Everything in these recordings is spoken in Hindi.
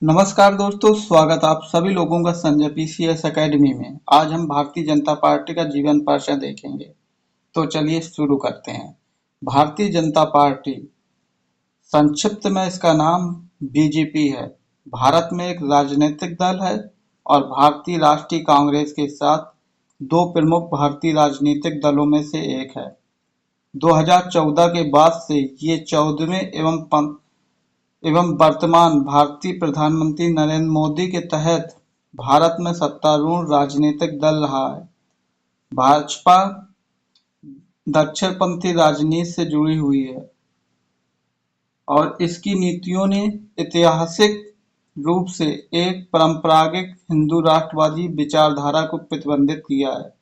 नमस्कार दोस्तों, स्वागत आप सभी लोगों का संजय पीसीएस एकेडमी में। आज हम भारतीय जनता पार्टी का जीवन परिचय देखेंगे। तो चलिए शुरू करते हैं। भारतीय जनता पार्टी, संक्षिप्त में इसका नाम बीजेपी है, भारत में एक राजनीतिक दल है और भारतीय राष्ट्रीय कांग्रेस के साथ दो प्रमुख भारतीय राजनीतिक दलों में से एक है। 2014 के बाद से ये 14वें एवं वर्तमान भारतीय प्रधानमंत्री नरेंद्र मोदी के तहत भारत में सत्तारूढ़ राजनीतिक दल रहा है। भाजपा दक्षिणपंथी राजनीति से जुड़ी हुई है और इसकी नीतियों ने ऐतिहासिक रूप से एक परंपरागत हिंदू राष्ट्रवादी विचारधारा को प्रतिबंधित किया है।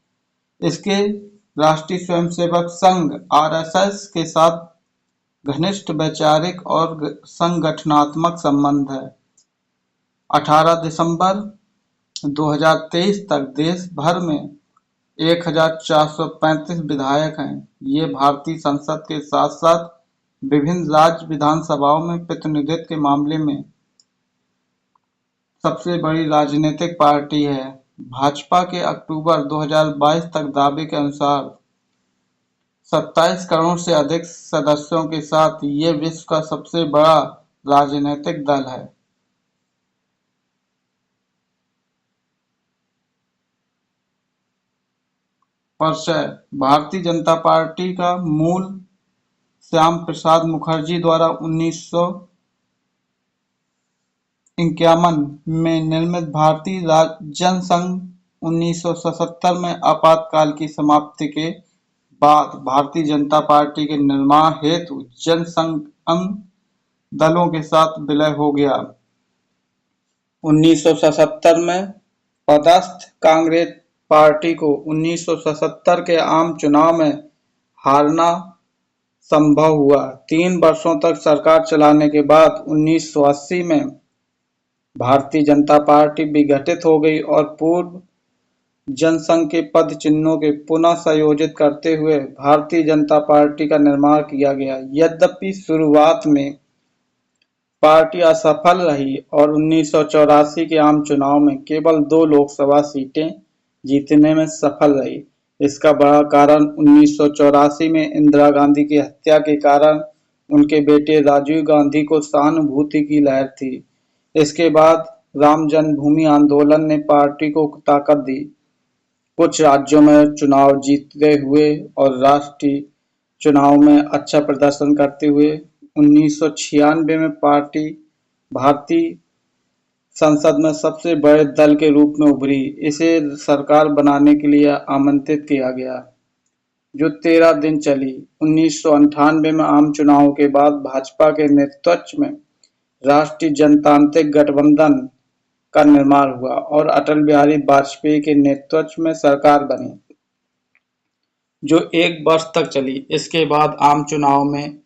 इसके राष्ट्रीय स्वयंसेवक संघ आरएसएस के साथ घनिष्ठ वैचारिक और संगठनात्मक संबंध है। 18 दिसंबर 2023 तक देश भर में 1435 विधायक हैं। ये भारतीय संसद के साथ साथ विभिन्न राज्य विधानसभाओं में प्रतिनिधित्व के मामले में सबसे बड़ी राजनीतिक पार्टी है। भाजपा के अक्टूबर 2022 तक दावे के अनुसार 27 करोड़ से अधिक सदस्यों के साथ ये विश्व का सबसे बड़ा राजनीतिक दल है। परिचय: भारतीय जनता पार्टी का मूल श्याम प्रसाद मुखर्जी द्वारा 1951 में निर्मित भारतीय जनसंघ 1977 में आपातकाल की समाप्ति के बाद भारतीय जनता पार्टी के निर्माण हेतु जनसंघ दलों के साथ विलय हो गया। 1977 में पदस्थ कांग्रेस पार्टी को 1977 के आम चुनाव में हारना संभव हुआ। 3 वर्षों तक सरकार चलाने के बाद 1980 में भारतीय जनता पार्टी विघटित हो गई और पूर्व जनसंघ के पद चिन्हों के पुनः संयोजित करते हुए भारतीय जनता पार्टी का निर्माण किया गया। यद्यपि शुरुआत में पार्टी असफल रही और 1984 के आम चुनाव में केवल 2 लोकसभा सीटें जीतने में सफल रही। इसका बड़ा कारण 1984 में इंदिरा गांधी की हत्या के कारण उनके बेटे राजीव गांधी को सहानुभूति की लहर थी। इसके बाद राम जन्मभूमि आंदोलन ने पार्टी को ताकत दी। कुछ राज्यों में चुनाव जीतते हुए और राष्ट्रीय चुनाव में अच्छा प्रदर्शन करते हुए 1996 में पार्टी भारतीय संसद में सबसे बड़े दल के रूप में उभरी। इसे सरकार बनाने के लिए आमंत्रित किया गया, जो 13 दिन चली। 1998 में आम चुनाव के बाद भाजपा के नेतृत्व में राष्ट्रीय जनतांत्रिक गठबंधन का निर्माण हुआ और अटल बिहारी वाजपेयी के नेतृत्व में सरकार बनी, जो 1 वर्ष तक चली। इसके बाद आम चुनाव में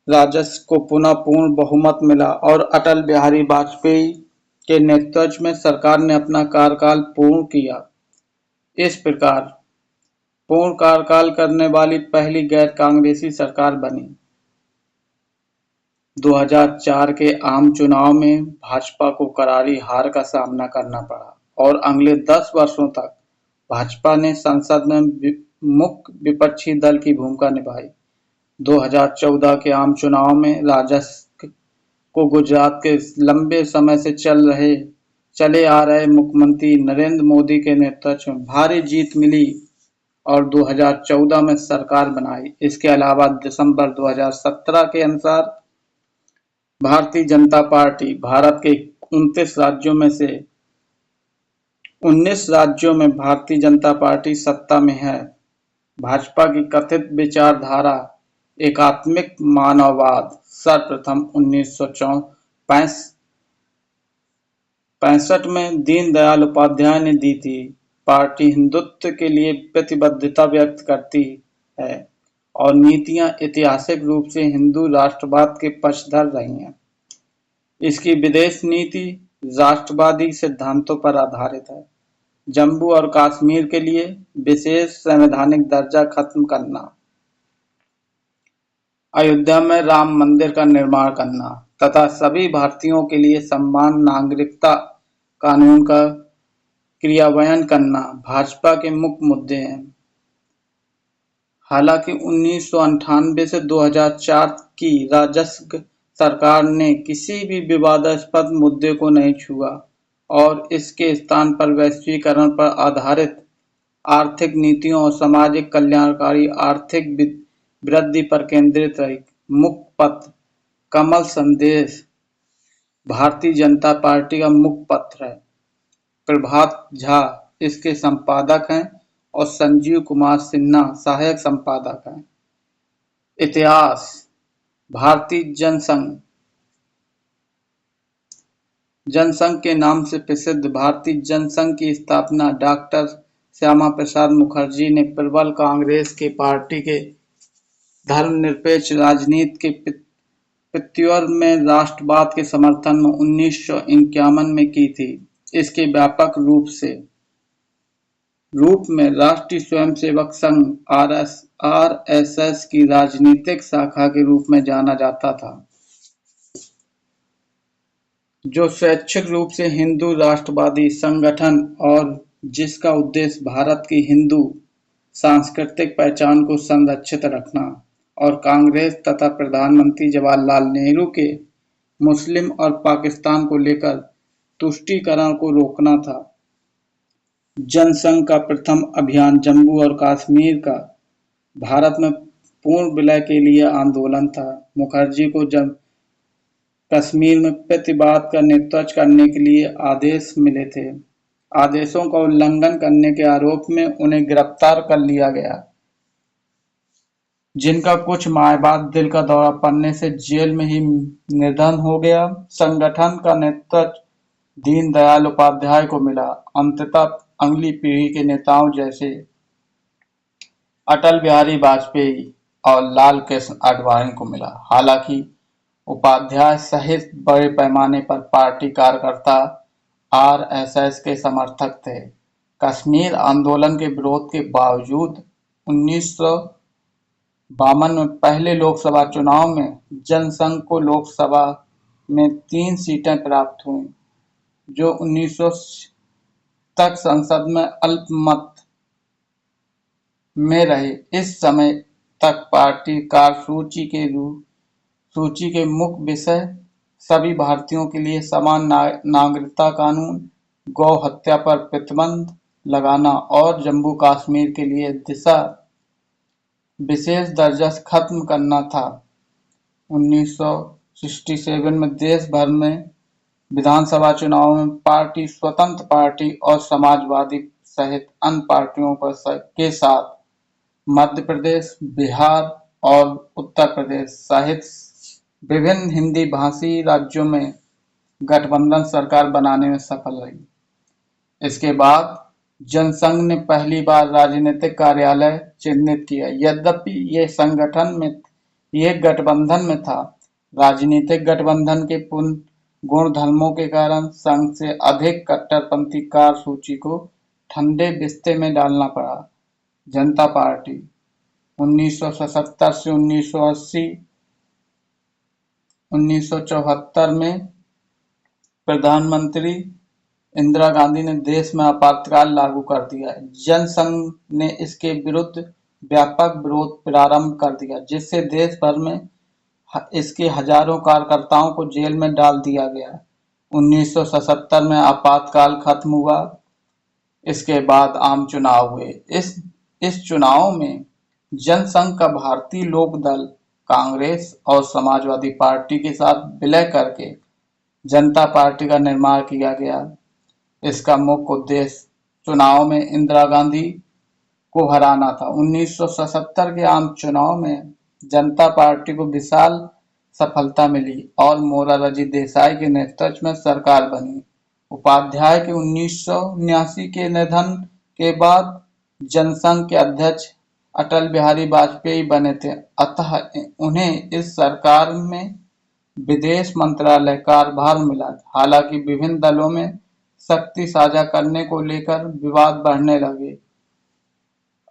राजद को पुनः पूर्ण बहुमत मिला और अटल बिहारी वाजपेयी के नेतृत्व में सरकार ने अपना कार्यकाल पूर्ण किया। इस प्रकार पूर्ण कार्यकाल करने वाली पहली गैर कांग्रेसी सरकार बनी। 2004 के आम चुनाव में भाजपा को करारी हार का सामना करना पड़ा और अगले 10 वर्षों तक भाजपा ने संसद में मुख्य विपक्षी दल की भूमिका निभाई। 2014 के आम चुनाव में राजद को गुजरात के लंबे समय से चले आ रहे मुख्यमंत्री नरेंद्र मोदी के नेतृत्व में भारी जीत मिली और 2014 में सरकार बनाई। इसके अलावा दिसंबर 2017 के अनुसार भारतीय जनता पार्टी भारत के 29 राज्यों में से 19 राज्यों में भारतीय जनता पार्टी सत्ता में है। भाजपा की कथित विचारधारा एकात्मिक मानववाद सर्वप्रथम 1965 में दीनदयाल उपाध्याय ने दी थी। पार्टी हिंदुत्व के लिए प्रतिबद्धता व्यक्त करती है और नीतियां ऐतिहासिक रूप से हिंदू राष्ट्रवाद के पक्षधर रही हैं। इसकी विदेश नीति राष्ट्रवादी सिद्धांतों पर आधारित है। जम्मू और कश्मीर के लिए विशेष संवैधानिक दर्जा खत्म करना, अयोध्या में राम मंदिर का निर्माण करना, तथा सभी भारतीयों के लिए समान नागरिकता कानून का क्रियान्वयन करना भाजपा के मुख्य मुद्दे हैं। हालांकि 1998 से 2004 की राजग सरकार ने किसी भी विवादास्पद मुद्दे को नहीं छुआ और इसके स्थान पर वैश्वीकरण पर आधारित आर्थिक नीतियों और सामाजिक कल्याणकारी आर्थिक वृद्धि पर केंद्रित रही। मुख्य पत्र कमल संदेश भारतीय जनता पार्टी का मुख्य पत्र है। प्रभात झा इसके संपादक हैं और संजीव कुमार सिन्हा सहायक संपादक हैं। इतिहास भारतीय जनसंघ के नाम से प्रसिद्ध भारतीय जनसंघ की स्थापना डॉक्टर श्यामा प्रसाद मुखर्जी ने प्रबल कांग्रेस के पार्टी के धर्मनिरपेक्ष राजनीति के प्रत्युत्तर में राष्ट्रवाद के समर्थन में 1951 में की थी। इसके व्यापक रूप में राष्ट्रीय स्वयंसेवक संघ आरएसएस की राजनीतिक शाखा के रूप में जाना जाता था, जो स्वैच्छिक रूप से हिंदू राष्ट्रवादी संगठन और जिसका उद्देश्य भारत की हिंदू सांस्कृतिक पहचान को संरक्षित रखना और कांग्रेस तथा प्रधानमंत्री जवाहरलाल नेहरू के मुस्लिम और पाकिस्तान को लेकर तुष्टीकरण को रोकना था। जनसंघ का प्रथम अभियान जम्मू और कश्मीर का भारत में पूर्ण विलय के लिए आंदोलन था। मुखर्जी को जब कश्मीर में प्रतिवाद का नेतृत्व करने के लिए आदेश मिले थे। आदेशों का उल्लंघन करने के आरोप में उन्हें गिरफ्तार कर लिया गया, जिनका कुछ माह बाद दिल का दौरा पड़ने से जेल में ही निधन हो गया। संगठन का नेतृत्व दीनदयाल उपाध्याय को मिला। अंततः अगली पीढ़ी के नेताओं जैसे अटल बिहारी वाजपेयी और लाल कृष्ण आडवाणी को मिला। हालांकि उपाध्याय सहित बड़े पैमाने पर पार्टी कार्यकर्ता आरएसएस के समर्थक थे। कश्मीर आंदोलन के विरोध के बावजूद 1952 में पहले लोकसभा चुनाव में जनसंघ को लोकसभा में 3 सीटें प्राप्त हुईं, जो 1900 तक संसद में अल्पमत में रहे। इस समय तक पार्टी कार्यसूची के मुख्य विषय सभी भारतीयों के लिए समान नागरिकता कानून, गौ हत्या पर प्रतिबंध लगाना और जम्मू कश्मीर के लिए दिशा विशेष दर्जा खत्म करना था। 1967 में देश भर में विधानसभा चुनाव में पार्टी स्वतंत्र पार्टी और समाजवादी सहित अन्य पार्टियों के साथ मध्य प्रदेश, बिहार और उत्तर प्रदेश सहित विभिन्न हिंदी भाषी राज्यों में गठबंधन सरकार बनाने में सफल रही। इसके बाद जनसंघ ने पहली बार राजनीतिक कार्यालय चिन्हित किया। यद्यपि यह गठबंधन में था, राजनीतिक गठबंधन के पूर्ण गुणधर्मों के कारण संघ से अधिक कट्टरपंथी कार्यसूची को ठंडे बिस्ते में डालना पड़ा। जनता पार्टी 1977 से 1980 1974 में प्रधानमंत्री इंदिरा गांधी ने देश में आपातकाल लागू कर दिया। जनसंघ ने इसके विरुद्ध व्यापक विरोध प्रारंभ कर दिया, जिससे देश भर में इसके हजारों कार्यकर्ताओं को जेल में डाल दिया गया। 1977 में आपातकाल खत्म हुआ। इसके बाद आम चुनाव हुए। इस चुनाव में जनसंघ का भारतीय लोक दल, कांग्रेस और समाजवादी पार्टी के साथ विलय करके जनता पार्टी का निर्माण किया गया। इसका मुख्य उद्देश्य चुनाव में इंदिरा गांधी को हराना था। 1977 के आम चुनाव में जनता पार्टी को विशाल सफलता मिली और मोरारजी देसाई के नेतृत्व में सरकार बनी। उपाध्याय के 1979 के निधन के बाद जनसंघ के अध्यक्ष अटल बिहारी वाजपेयी बने थे, अतः उन्हें इस सरकार में विदेश मंत्रालय कार्यभार मिला। हालांकि विभिन्न दलों में शक्ति साझा करने को लेकर विवाद बढ़ने लगे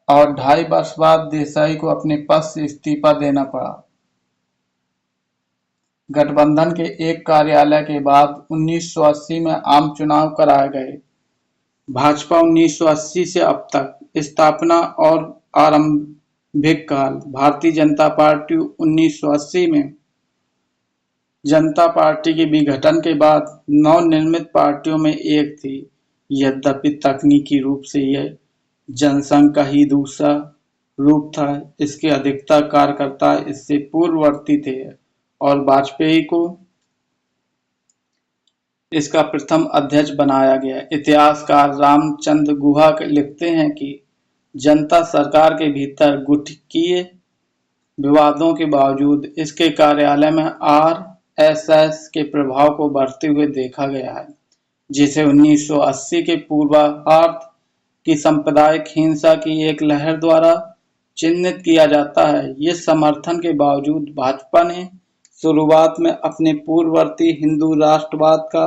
और 2.5 वर्ष बाद देसाई को अपने पद से इस्तीफा देना पड़ा। गठबंधन के एक कार्यालय के बाद 1980 में आम चुनाव कराए गए। भाजपा 1980 से अब तक। स्थापना और आरंभिक काल। भारतीय जनता पार्टी 1980 में जनता पार्टी के विघटन के बाद नवनिर्मित पार्टियों में एक थी। यद्यपि तकनीकी रूप से यह जनसंघ का ही दूसरा रूप था। इसके अधिकतर कार्यकर्ता इससे पूर्ववर्ती थे और वाजपेयी को इसका प्रथम अध्यक्ष बनाया गया। इतिहासकार रामचंद्र गुहा लिखते हैं कि जनता सरकार के भीतर गुटकीय विवादों के बावजूद इसके कार्यालय में आरएसएस के प्रभाव को बढ़ते हुए देखा गया है, जिसे 1980 के पूर्वार्ध की सांप्रदायिक हिंसा की एक लहर द्वारा चिन्हित किया जाता है। ये समर्थन के बावजूद भाजपा ने शुरुआत में अपने पूर्ववर्ती हिंदू राष्ट्रवाद का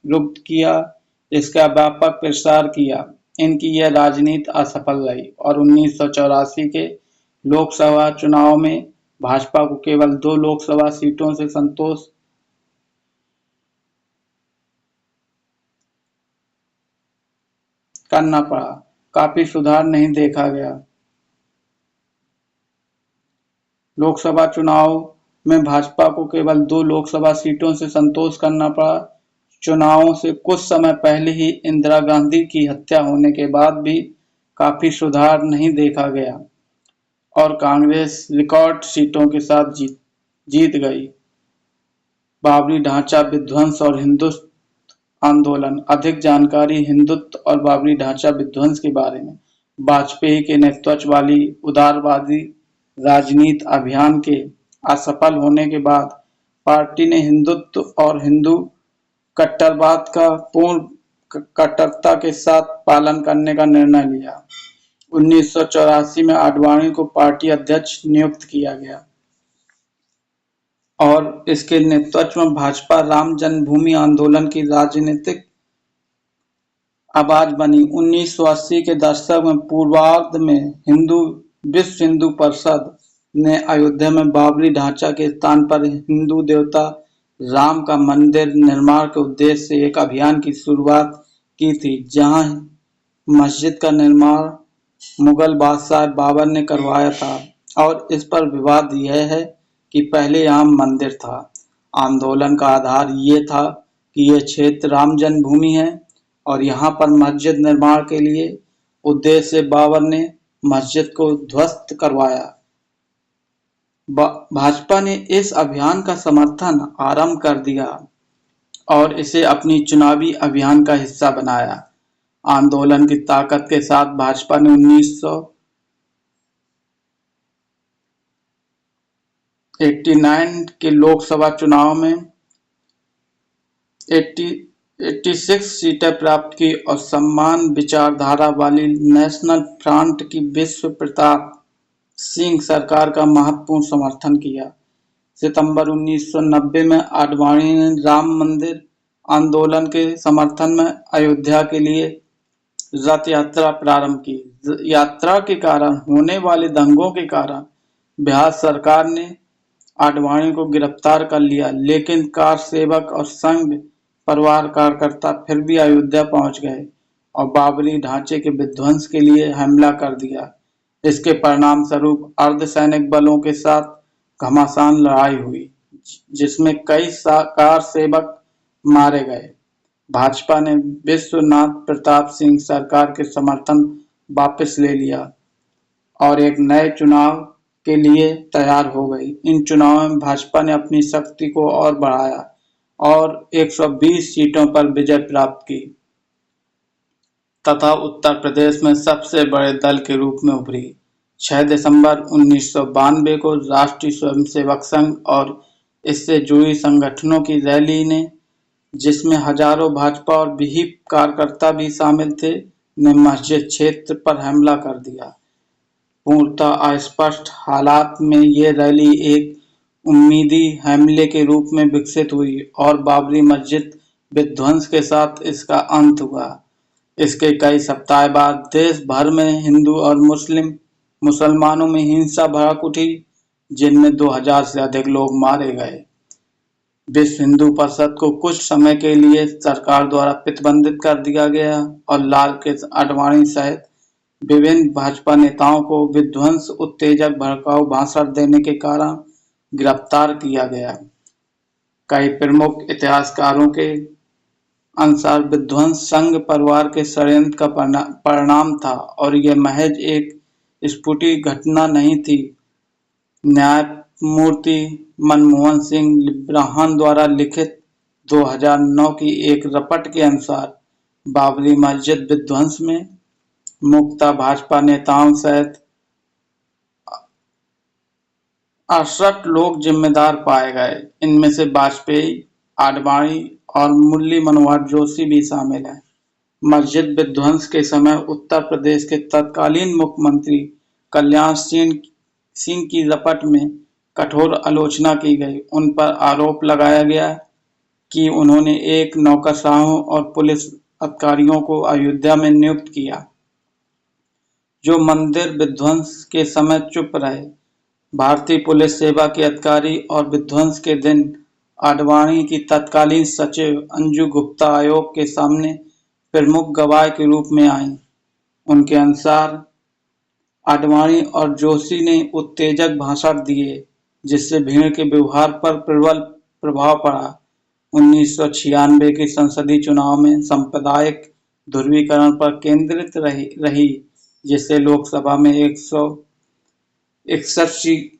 विरोध किया, इसका व्यापक प्रसार किया। इनकी यह राजनीति असफल रही और 1984 के लोकसभा चुनाव में भाजपा को केवल 2 लोकसभा सीटों से संतोष करना पड़ा। काफी सुधार नहीं देखा गया। लोकसभा चुनाव में भाजपा को केवल 2 लोकसभा सीटों से संतोष करना पड़ा। चुनावों से कुछ समय पहले ही इंदिरा गांधी की हत्या होने के बाद भी काफी सुधार नहीं देखा गया और कांग्रेस रिकॉर्ड सीटों के साथ जीत गई। बाबरी ढांचा विध्वंस और हिंदुत्व आंदोलन। अधिक जानकारी हिंदुत्व और बाबरी ढांचा विध्वंस के बारे में। वाजपेयी के नेतृत्व वाली उदारवादी राजनीति अभियान के असफल होने के बाद पार्टी ने हिंदुत्व और हिंदू कट्टरवाद का पूर्ण कट्टरता के साथ पालन करने का निर्णय लिया। 1984 में आडवाणी को पार्टी अध्यक्ष नियुक्त किया गया और इसके नेतृत्व में भाजपा राम जन्मभूमि आंदोलन की राजनीतिक आवाज बनी। 1980 के दशक में पूर्वार्ध में विश्व हिंदू परिषद ने अयोध्या में बाबरी ढांचा के स्थान पर हिंदू देवता राम का मंदिर निर्माण के उद्देश्य से एक अभियान की शुरुआत की थी, जहां मस्जिद का निर्माण मुगल बादशाह बाबर ने करवाया था और इस पर विवाद यह है कि पहले यहाँ मंदिर था। आंदोलन का आधार ये था कि यह क्षेत्र राम जन्मभूमि है और यहाँ पर मस्जिद निर्माण के लिए उद्देश्य से बाबर ने मस्जिद को ध्वस्त करवाया। भाजपा ने इस अभियान का समर्थन आरंभ कर दिया और इसे अपनी चुनावी अभियान का हिस्सा बनाया। आंदोलन की ताकत के साथ भाजपा ने 1989 के लोकसभा चुनाव में 86 सीटें प्राप्त की और समान विचारधारा वाली नेशनल फ्रंट की विश्व प्रताप सिंह सरकार का महत्वपूर्ण समर्थन किया। सितंबर 1990 में आडवाणी ने राम मंदिर आंदोलन के समर्थन में अयोध्या के लिए रथ यात्रा प्रारंभ की। यात्रा के कारण होने वाले दंगों के कारण बिहार सरकार ने आडवाणी को गिरफ्तार कर लिया, लेकिन कार सेवक और संघ परिवार कार्यकर्ता फिर भी अयोध्या पहुंच गए और बाबरी ढांचे के विध्वंस के लिए हमला कर दिया। इसके परिणाम स्वरूप अर्धसैनिक बलों के साथ घमासान लड़ाई हुई, जिसमें कई कार सेवक मारे गए। भाजपा ने विश्वनाथ प्रताप सिंह सरकार के समर्थन वापस ले लिया और एक नए चुनाव के लिए तैयार हो गई। इन चुनावों में भाजपा ने अपनी शक्ति को और बढ़ाया और 120 सीटों पर विजय प्राप्त की तथा उत्तर प्रदेश में सबसे बड़े दल के रूप में उभरी। 6 दिसंबर 1992 को राष्ट्रीय स्वयंसेवक संघ और इससे जुड़ी संगठनों की रैली ने, जिसमें हजारों भाजपा और विहिप कार्यकर्ता भी शामिल थे, ने मस्जिद क्षेत्र पर हमला कर दिया। पूर्णतः अस्पष्ट हालात में ये रैली एक उम्मीदी हमले के रूप में विकसित हुई और बाबरी मस्जिद विध्वंस के साथ इसका अंत हुआ। इसके कई सप्ताह बाद देश भर में हिंदू और मुसलमानों में हिंसा भड़क उठी, जिनमें 2000 से अधिक लोग मारे गए। विश्व हिंदू परिषद को कुछ समय के लिए सरकार द्वारा प्रतिबंधित कर दिया गया और लाल कृष्ण आडवाणी सहित विभिन्न भाजपा नेताओं को विध्वंस, उत्तेजक, भड़काऊ भाषण देने के कारण गिरफ्तार किया गया। कई प्रमुख इतिहासकारों के अनुसार विध्वंस संघ परिवार के षड्यंत्र का परिणाम था और यह महज एक स्फुटित घटना नहीं थी। न्यायमूर्ति मनमोहन सिंह लिब्राहन द्वारा लिखित 2009 की एक रिपोर्ट के अनुसार बाबरी मस्जिद विध्वंस में मुख्यतः भाजपा नेताओं सहित 68 लोग जिम्मेदार पाए गए। इनमें से वाजपेयी, आडवाणी और मुरली मनोहर जोशी भी शामिल हैं। मस्जिद विध्वंस के समय उत्तर प्रदेश के तत्कालीन मुख्यमंत्री कल्याण सिंह की रिपोर्ट में कठोर आलोचना की गई। उन पर आरोप लगाया गया कि उन्होंने एक नौकरशाहों और पुलिस अधिकारियों को अयोध्या में नियुक्त किया, जो मंदिर विध्वंस के समय चुप रहे। भारतीय पुलिस सेवा के अधिकारी और विध्वंस के दिन आडवाणी की तत्कालीन सचिव अंजू गुप्ता आयोग के सामने प्रमुख गवाह के रूप में आईं। उनके अनुसार आडवाणी और जोशी ने उत्तेजक भाषण दिए, जिससे भीड़ के व्यवहार पर प्रबल प्रभाव पड़ा। 1996 के संसदीय चुनाव में सांप्रदायिक ध्रुवीकरण पर केंद्रित रही, जिससे लोकसभा में 161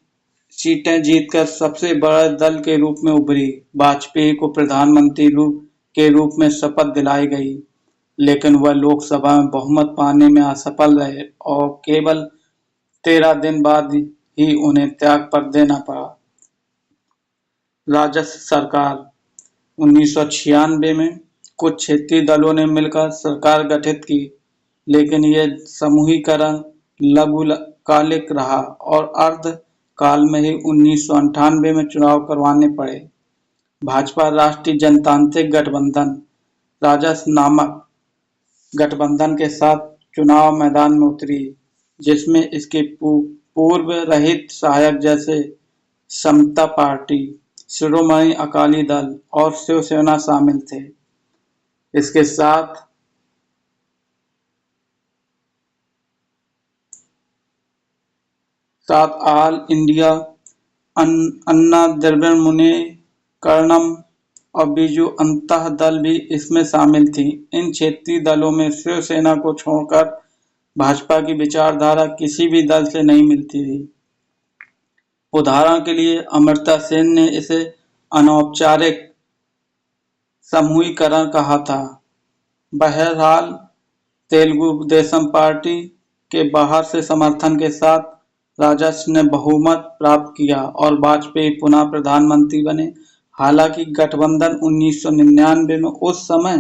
सीटें जीतकर सबसे बड़े दल के रूप में उभरी। वाजपेयी को प्रधानमंत्री के रूप में शपथ दिलाई गई, लेकिन वह लोकसभा में बहुमत पाने में असफल रहे और केवल 13 दिन बाद ही उन्हें त्याग पत्र देना पड़ा। राजस्व सरकार 1996 में कुछ क्षेत्रीय दलों ने मिलकर सरकार गठित की, लेकिन यह समूहीकरण लघुकालिक रहा और अर्धकाल में ही 1998 में चुनाव करवाने पड़े। भाजपा राष्ट्रीय जनतांत्रिक गठबंधन राजस नामक गठबंधन के साथ चुनाव मैदान में उतरी, जिसमें इसके पूर्व रहित सहायक जैसे समता पार्टी, शिरोमणि अकाली दल और शिवसेना शामिल थे। इसके साथ ऑल इंडिया अन्ना द्रविड़ करणम और बीजू जनता दल भी इसमें शामिल थी। इन क्षेत्रीय दलों में शिवसेना को छोड़कर भाजपा की विचारधारा किसी भी दल से नहीं मिलती थी। उदाहरण के लिए अमर्त्य सेन ने इसे अनौपचारिक समूहीकरण कहा था। बहरहाल तेलुगु देशम पार्टी के बाहर से समर्थन के साथ राजस ने बहुमत प्राप्त किया और वाजपेयी पुनः प्रधानमंत्री बने। हालांकि गठबंधन 1999 में उस समय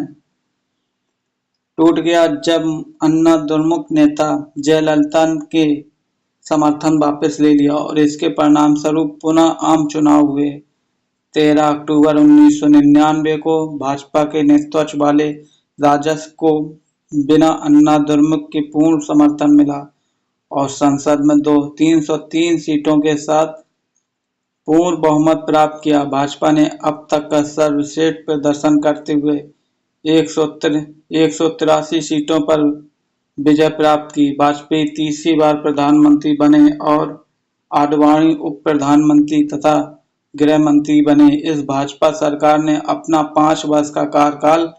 टूट गया जब अन्ना द्रमुक नेता जयललिता के समर्थन वापस ले लिया और इसके परिणाम स्वरूप पुनः आम चुनाव हुए। 13 अक्टूबर 1999 को भाजपा के नेतृत्व वाले राजस को बिना अन्ना द्रमुक के पूर्ण समर्थन मिला और संसद में 303 सीटों के साथ पूर्ण बहुमत प्राप्त किया। भाजपा ने अब तक का सर्वश्रेष्ठ प्रदर्शन करते हुए 183 सीटों पर विजय प्राप्त की। वाजपेयी तीसरी बार प्रधानमंत्री बने और आडवाणी उप प्रधानमंत्री तथा गृह मंत्री बने। इस भाजपा सरकार ने अपना 5 वर्ष का कार्यकाल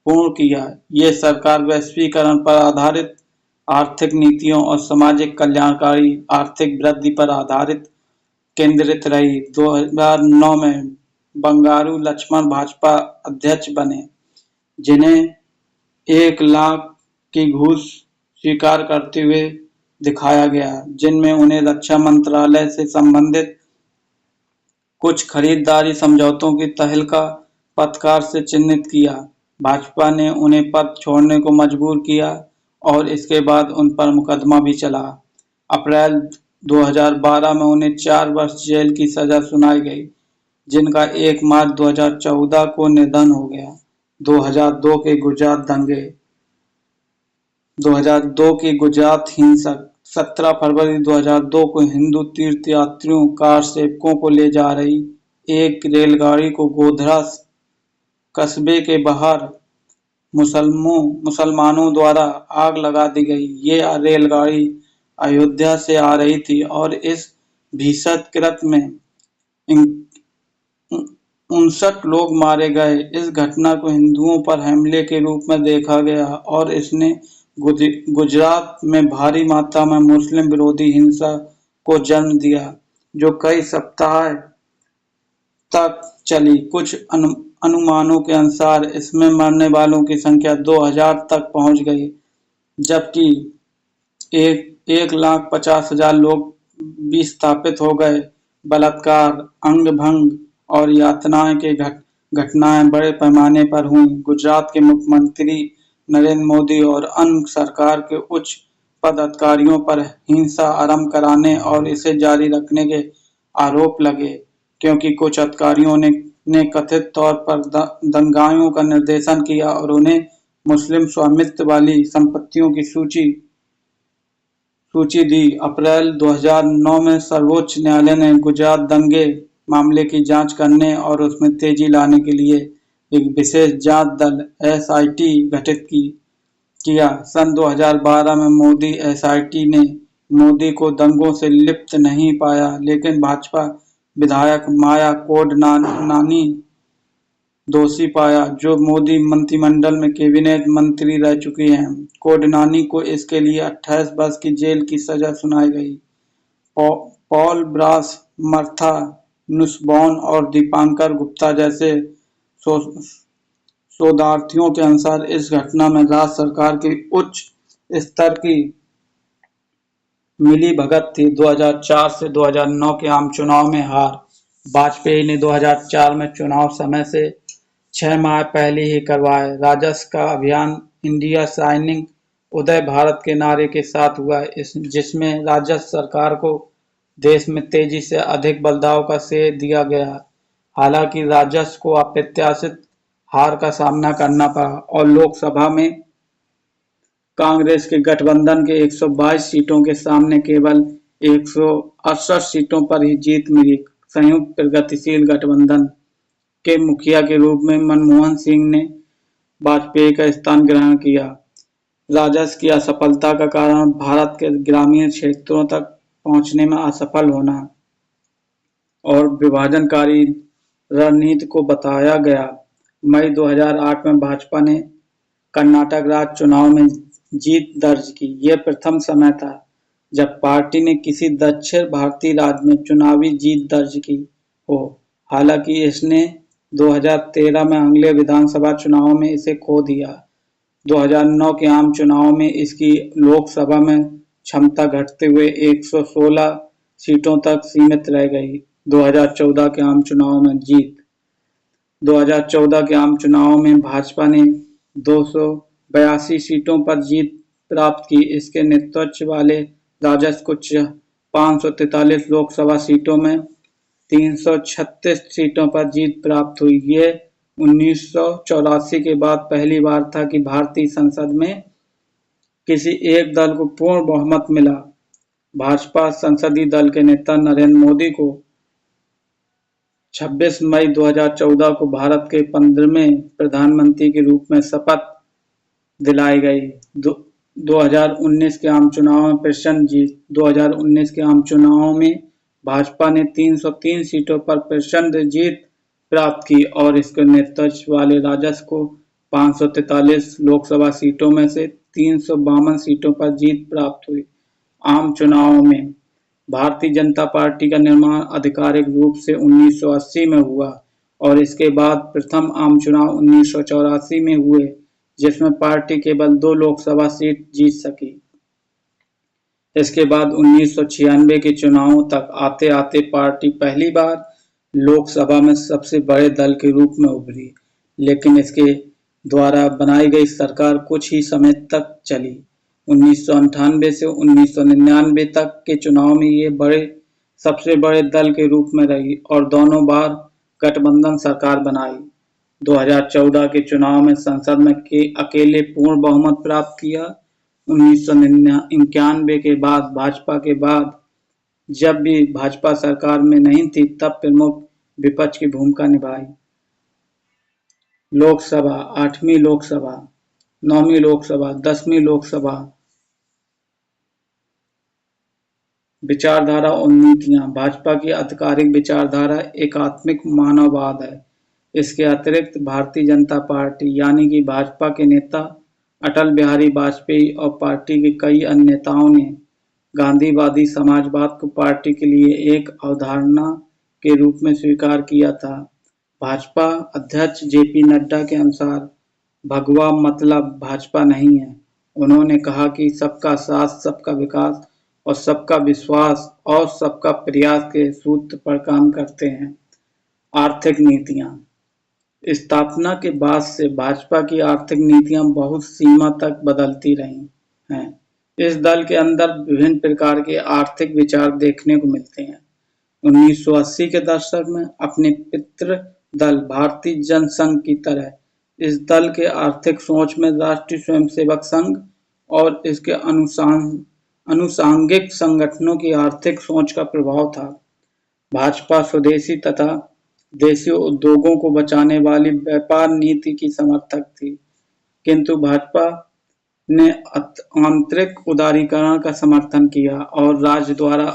पूर्ण किया। ये सरकार वैश्वीकरण पर आधारित आर्थिक नीतियों और सामाजिक कल्याणकारी आर्थिक वृद्धि पर आधारित केंद्रित रही। 2009 में बंगारू लक्ष्मण भाजपा अध्यक्ष बने, जिन्हें 1 लाख की घूस स्वीकार करते हुए दिखाया गया, जिनमें उन्हें रक्षा मंत्रालय से संबंधित कुछ खरीदारी समझौतों की तहलका पत्रकार से चिन्हित किया। भाजपा ने उन्हें पद छोड़ने को मजबूर किया और इसके बाद उन पर मुकदमा भी चला। अप्रैल 2012 में उन्हें 4 वर्ष जेल की सजा सुनाई गई, जिनका 1 मार्च 2014 को निधन हो गया। 2002 के गुजरात दंगे 2002 की गुजरात हिंसक 17 फरवरी 2002 को हिंदू तीर्थयात्रियों कार सेवकों को ले जा रही एक रेलगाड़ी को गोधरा कस्बे के बाहर मुसलमानों द्वारा आग लगा दी गई। ये रेलगाड़ी अयोध्या से आ रही थी और इस भीषण कृत्य में 59 लोग मारे गए। इस घटना को हिंदुओं पर हमले के रूप में देखा गया और इसने गुजरात में भारी मात्रा में मुस्लिम विरोधी हिंसा को जन्म दिया, जो कई सप्ताह तक चली। कुछ अनुमानों के अनुसार इसमें मरने वालों की संख्या 2000 तक पहुंच गई, जबकि 1,50,000 लोग विस्थापित हो गए। बलात्कार, अंग भंग और यातनाएं के घटनाएं बड़े पैमाने पर हुई। गुजरात के मुख्यमंत्री नरेंद्र मोदी और अन्य सरकार के उच्च पदाधिकारियों पर हिंसा आरंभ कराने और इसे जारी रखने के आरोप लगे, क्योंकि कुछ अधिकारियों ने कथित तौर पर दंगाओं का निर्देशन किया और उन्हें मुस्लिम स्वामित्व वाली संपत्तियों की सूची दी। अप्रैल 2009 में सर्वोच्च न्यायालय ने गुजरात दंगे मामले की जांच करने और उसमें तेजी लाने के लिए एक विशेष जांच दल (एसआईटी) गठित किया। सन 2012 में मोदी एसआईटी ने मोदी को दंगों से लिप्त नहीं पाया, लेकिन भाजपा विधायक माया कोडनानी दोषी पाया, जो मोदी मंत्रिमंडल में कैबिनेट मंत्री रह चुकी हैं। कोडनानी को इसके लिए 28 वर्ष की जेल की सजा सुनाई गई। पॉल ब्रास, मर्था नुसबॉन और दीपांकर गुप्ता जैसे शोधार्थियों के अनुसार इस घटना में राज्य सरकार की उच्च स्तर की मिलीभगत थी। 2004 से 2009 के आम चुनाव में हार। वाजपेयी ने 2004 में चुनाव समय से 6 माह पहले ही करवाए। राजस्व का अभियान इंडिया शाइनिंग उदय भारत के नारे के साथ हुआ, जिसमें राजस्व सरकार को देश में तेजी से अधिक बदलाव का श्रेय दिया गया। हालांकि राजस्व को अप्रत्याशित हार का सामना करना पड़ा और लोकसभा में कांग्रेस के गठबंधन के 122 सीटों के सामने केवल 168 सीटों पर ही जीत मिली। संयुक्त प्रगतिशील गठबंधन के मुखिया के रूप में मनमोहन सिंह ने वाजपेयी का स्थान ग्रहण किया। राजस्व की असफलता का कारण भारत के ग्रामीण क्षेत्रों तक पहुंचने में असफल होना और विभाजनकारी रणनीति को बताया गया। मई 2008 में भाजपा ने कर्नाटक राज्य चुनाव में जीत दर्ज की। यह प्रथम समय था जब पार्टी ने किसी दक्षिण भारतीय राज्य में चुनावी जीत दर्ज की हो। हालांकि इसने 2013 में अगले विधानसभा चुनाव में इसे खो दिया। 2009 के आम चुनाव में इसकी लोकसभा में क्षमता घटते हुए 116 सीटों तक सीमित रह गई। 2014 के आम चुनाव में जीत। 2014 के आम चुनाव में भाजपा ने 282 सीटों पर जीत प्राप्त की। इसके नेतृत्व वाले राजद को 543 लोकसभा सीटों में 336 सीटों पर जीत प्राप्त हुई। ये 1984 के बाद पहली बार था कि भारतीय संसद में किसी एक दल को पूर्ण बहुमत मिला। भाजपा संसदीय दल के नेता नरेंद्र मोदी को 26 मई 2014 को भारत के 15वें प्रधानमंत्री के रूप में शपथ दिलाई गई। 2019 के आम चुनाव में प्रचंड जीत। 2019 के आम चुनाव में भाजपा ने 303 सीटों पर प्रचंड जीत प्राप्त की और इसके नेतृत्व वाले राजद को 543 लोकसभा सीटों में से 352 सीटों पर जीत प्राप्त हुई। आम चुनाव में भारतीय जनता पार्टी का निर्माण आधिकारिक रूप से 1980 में हुआ और इसके बाद प्रथम आम चुनाव 1984 में हुए, जिसमें पार्टी केवल 2 लोकसभा सीट जीत सकी। इसके बाद 1996 के चुनावों तक आते आते पार्टी पहली बार लोकसभा में सबसे बड़े दल के रूप में उभरी, लेकिन इसके द्वारा बनाई गई सरकार कुछ ही समय तक चली। 1998 से 1999 तक के चुनाव में ये सबसे बड़े दल के रूप में रही और दोनों बार गठबंधन सरकार बनाई। 2014 के चुनाव में संसद में अकेले पूर्ण बहुमत प्राप्त किया। 1991 के बाद भाजपा के बाद जब भी भाजपा सरकार में नहीं थी, तब प्रमुख विपक्ष की भूमिका निभाई। लोकसभा 8वीं लोकसभा, 9वीं लोकसभा, 10वीं लोकसभा। विचारधारा और नीतियाँ। भाजपा की आधिकारिक विचारधारा एकात्मिक मानववाद है। इसके अतिरिक्त भारतीय जनता पार्टी यानी कि भाजपा के नेता अटल बिहारी वाजपेयी और पार्टी के कई अन्य नेताओं ने गांधीवादी समाजवाद को पार्टी के लिए एक अवधारणा के रूप में स्वीकार किया था। भाजपा अध्यक्ष जेपी नड्डा के अनुसार भगवा मतलब भाजपा नहीं है। उन्होंने कहा कि सबका साथ, सबका विकास और सबका विश्वास और सबका प्रयास के सूत्र पर काम करते हैं। आर्थिक नीतियाँ। स्थापना के बाद से भाजपा की आर्थिक नीतियाँ बहुत सीमा तक बदलती रही हैं। इस दल के अंदर विभिन्न प्रकार के आर्थिक विचार देखने को मिलते हैं। 1980 के दशक में अपने पितृ दल भारतीय जनसंघ की तरह इस दल के आर्थिक सोच में राष्ट्रीय स्वयंसेवक संघ और इसके अनुसांगिक संगठनों की आर्थिक सोच का प्रभाव था। भाजपा स्वदेशी तथा देशी उद्योगों को बचाने वाली व्यापार नीति की समर्थक थी, किंतु भाजपा ने आंतरिक उदारीकरण का समर्थन किया और राज्य द्वारा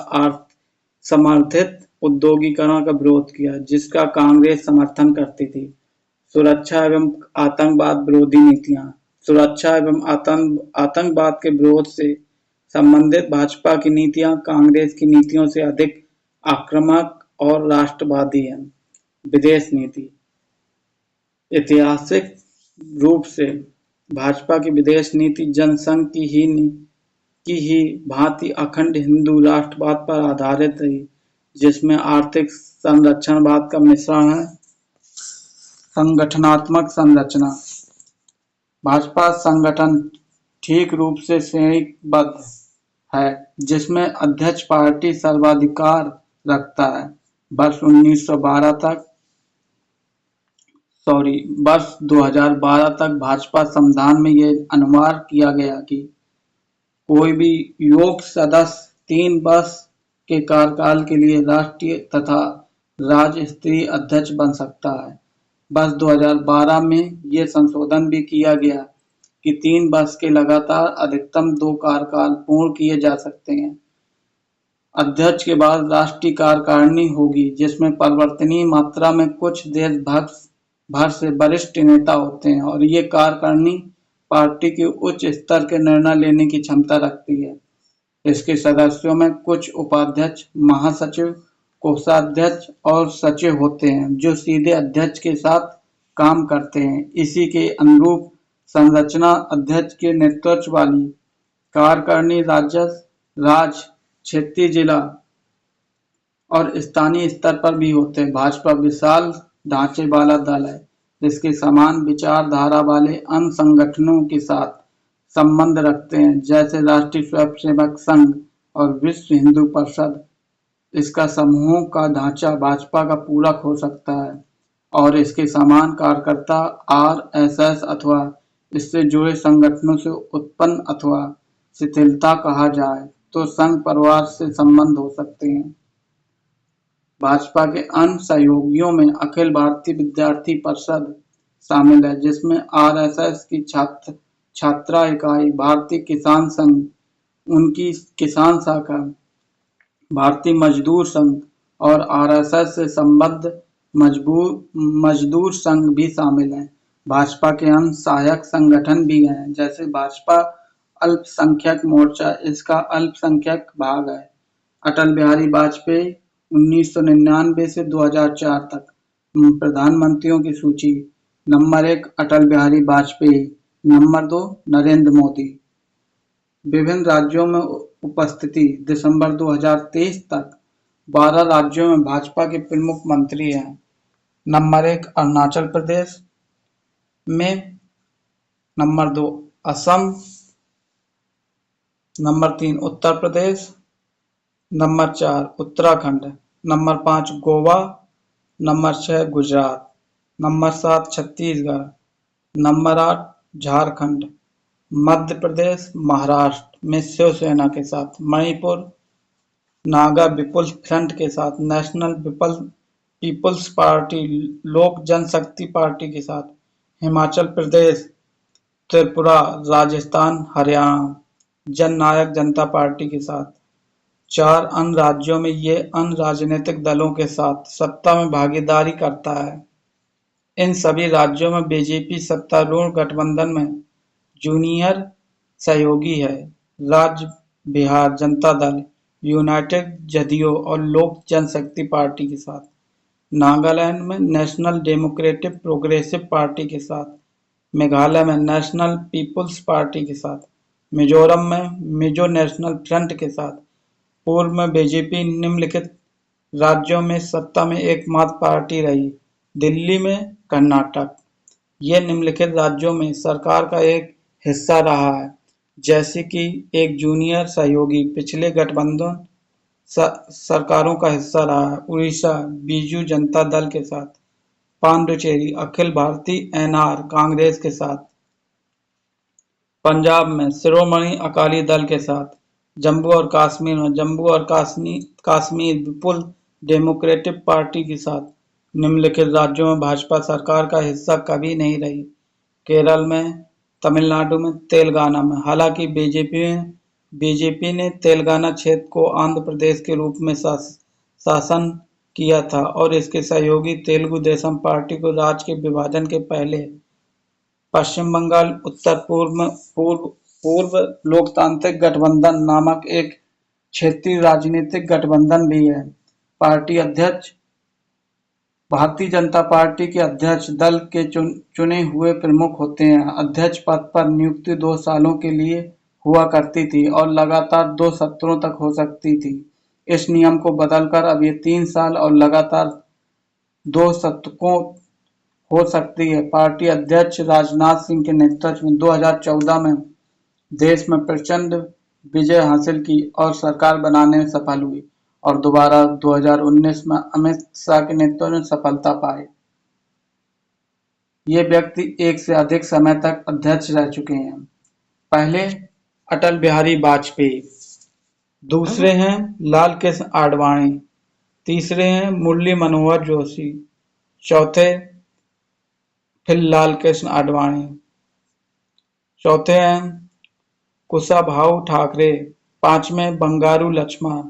समर्थित उद्योगीकरण का विरोध किया, जिसका कांग्रेस समर्थन करती थी। सुरक्षा एवं आतंकवाद विरोधी नीतियां। सुरक्षा एवं आतंकवाद के विरोध से संबंधित भाजपा की नीतियां कांग्रेस की नीतियों से अधिक आक्रामक और राष्ट्रवादी हैं। विदेश नीति। ऐतिहासिक रूप से भाजपा की विदेश नीति जनसंघ की ही भांति अखंड हिंदू राष्ट्रवाद पर आधारित रही, जिसमें आर्थिक संरक्षणवाद का मिश्रण है। संगठनात्मक संरचना। भाजपा संगठन ठीक रूप से श्रेणीबद्ध है, जिसमें अध्यक्ष पार्टी सर्वाधिकार रखता है। वर्ष 2012 तक भाजपा संविधान में यह अनिवार्य किया गया कि कोई भी योग्य सदस्य 3 वर्ष के कार्यकाल के लिए राष्ट्रीय तथा राज्य स्तरीय अध्यक्ष बन सकता है। वर्ष 2012 में यह संशोधन भी किया गया कि 3 वर्ष के लगातार अधिकतम 2 कार्यकाल पूर्ण किए जा सकते हैं। अध्यक्ष के बाद राष्ट्रीय कार्यकारिणी होगी, जिसमें परिवर्तनीय मात्रा में कुछ देश भर से वरिष्ठ नेता होते हैं और ये कार्यकारिणी पार्टी के उच्च स्तर के निर्णय लेने की क्षमता रखती है। इसके सदस्यों में कुछ उपाध्यक्ष, महासचिव, कोषाध्यक्ष और सचिव होते हैं, जो सीधे अध्यक्ष के साथ काम करते हैं। इसी के अनुरूप संरचना अध्यक्ष के नेतृत्व वाली कार्यकारिणी राज्य, क्षेत्रीय, जिला और स्थानीय स्तर पर भी होते हैं। भाजपा विशाल ढांचे वाला दल है, जिसके समान विचारधारा वाले अन्य संगठनों के साथ संबंध रखते हैं, जैसे राष्ट्रीय स्वयंसेवक संघ और विश्व हिंदू परिषद। इसका समूहों का ढांचा भाजपा का पूरक हो सकता है और इसके समान कार्यकर्ता आरएसएस अथवा इससे जुड़े संगठनों से उत्पन्न अथवा शिथिलता कहा जाए तो संघ परिवार से संबंध हो सकते हैं। भाजपा के अन्य सहयोगियों में अखिल भारतीय विद्यार्थी परिषद शामिल है, जिसमें आरएसएस की छात्रा इकाई, भारतीय किसान संघ, उनकी किसान शाखा, भारतीय मजदूर संघ और आरएसएस से संबद्ध मजदूर संघ भी शामिल हैं। भाजपा के अन्य सहायक संगठन भी हैं, जैसे भाजपा अल्पसंख्यक मोर्चा, इसका अल्पसंख्यक भाग है। अटल बिहारी वाजपेयी 1999 से 2004 तक। प्रधानमंत्रियों की सूची। Number 1 Atal Bihari Vajpayee, number 2 Narendra Modi. विभिन्न राज्यों में उपस्थिति। दिसंबर 2023 तक 12 राज्यों में भाजपा के प्रमुख मंत्री हैं। नंबर 1 अरुणाचल प्रदेश में, number 2 Assam, number 3 Uttar Pradesh, number 4 Uttarakhand, number 5 Goa, number 6 Gujarat, number 7 Chhattisgarh, number 8 Jharkhand, Madhya Pradesh, Maharashtra में शिवसेना के साथ, मणिपुर नागा पीपुल्स फ्रंट के साथ, नेशनल पीपल्स पार्टी, लोक जनशक्ति पार्टी के साथ, हिमाचल प्रदेश, त्रिपुरा, राजस्थान, हरियाणा, जननायक जनता पार्टी के साथ। 4 अन्य राज्यों में ये अन्य राजनीतिक दलों के साथ सत्ता में भागीदारी करता है। इन सभी राज्यों में बीजेपी सत्तारूढ़ गठबंधन में जूनियर सहयोगी है। राज्य बिहार जनता दल, यूनाइटेड जदयू और लोक जनशक्ति पार्टी के साथ। नागालैंड में नेशनल डेमोक्रेटिक प्रोग्रेसिव पार्टी के साथ। मेघालय में नेशनल पीपुल्स पार्टी के साथ। मिजोरम में मिजो नेशनल फ्रंट के साथ। पूर्व में बीजेपी निम्नलिखित राज्यों में सत्ता में एकमात्र पार्टी रही। दिल्ली में, कर्नाटक। ये निम्नलिखित राज्यों में सरकार का एक हिस्सा रहा है, जैसे कि एक जूनियर सहयोगी पिछले गठबंधन सरकारों का हिस्सा रहा है। उड़ीसा, बीजू जनता दल के साथ। पांडिचेरी, अखिल भारतीय एनआर कांग्रेस के साथ। पंजाब में शिरोमणि अकाली दल के साथ। जम्मू और कश्मीर में जम्मू और कश्मीर पीपुल्स डेमोक्रेटिक पार्टी के साथ। निम्नलिखित राज्यों में भाजपा सरकार का हिस्सा कभी नहीं रही। केरल में, तमिलनाडु में, तेलंगाना में। हालांकि बीजेपी ने तेलंगाना क्षेत्र को आंध्र प्रदेश के रूप में शासन किया था और इसके सहयोगी तेलुगु देशम पार्टी को राज्य के विभाजन के पहले। पश्चिम बंगाल उत्तर पूर्व लोकतांत्रिक गठबंधन नामक एक क्षेत्रीय राजनीतिक गठबंधन भी है। पार्टी अध्यक्ष भारतीय जनता पार्टी के अध्यक्ष दल के चुने हुए प्रमुख होते हैं। अध्यक्ष पद पर नियुक्ति 2 सालों के लिए हुआ करती थी और लगातार 2 सत्रों तक हो सकती थी। इस नियम को बदलकर अब ये 3 साल और लगातार 2 सत्रों हो सकती है। पार्टी अध्यक्ष राजनाथ सिंह के नेतृत्व में 2014 में देश में प्रचंड विजय हासिल की और सरकार बनाने में सफल हुई और दोबारा 2019 में अमित शाह के नेतृत्व में सफलता पाई। ये व्यक्ति एक से अधिक समय तक अध्यक्ष रह चुके हैं। पहले अटल बिहारी वाजपेयी, दूसरे हैं लाल कृष्ण आडवाणी, तीसरे हैं मुरली मनोहर जोशी, चौथे फिर लाल कृष्ण आडवाणी, चौथे हैं कुशाभाऊ ठाकरे, पांचवें बंगारू लक्ष्मण,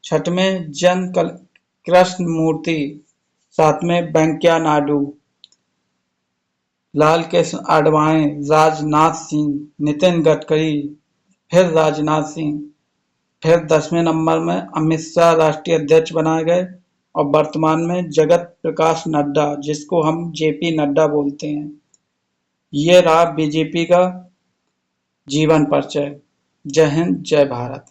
छठवें जन कृष्ण मूर्ति, सातवें वेंकैया नायडू। लाल कृष्ण आडवाणी, राजनाथ सिंह, नितिन गडकरी, फिर राजनाथ सिंह, फिर 10वें नंबर में अमित शाह राष्ट्रीय अध्यक्ष बनाए गए और वर्तमान में जगत प्रकाश नड्डा, जिसको हम जेपी नड्डा बोलते हैं। ये रहा बीजेपी का जीवन परिचय। जय हिंद, जय भारत।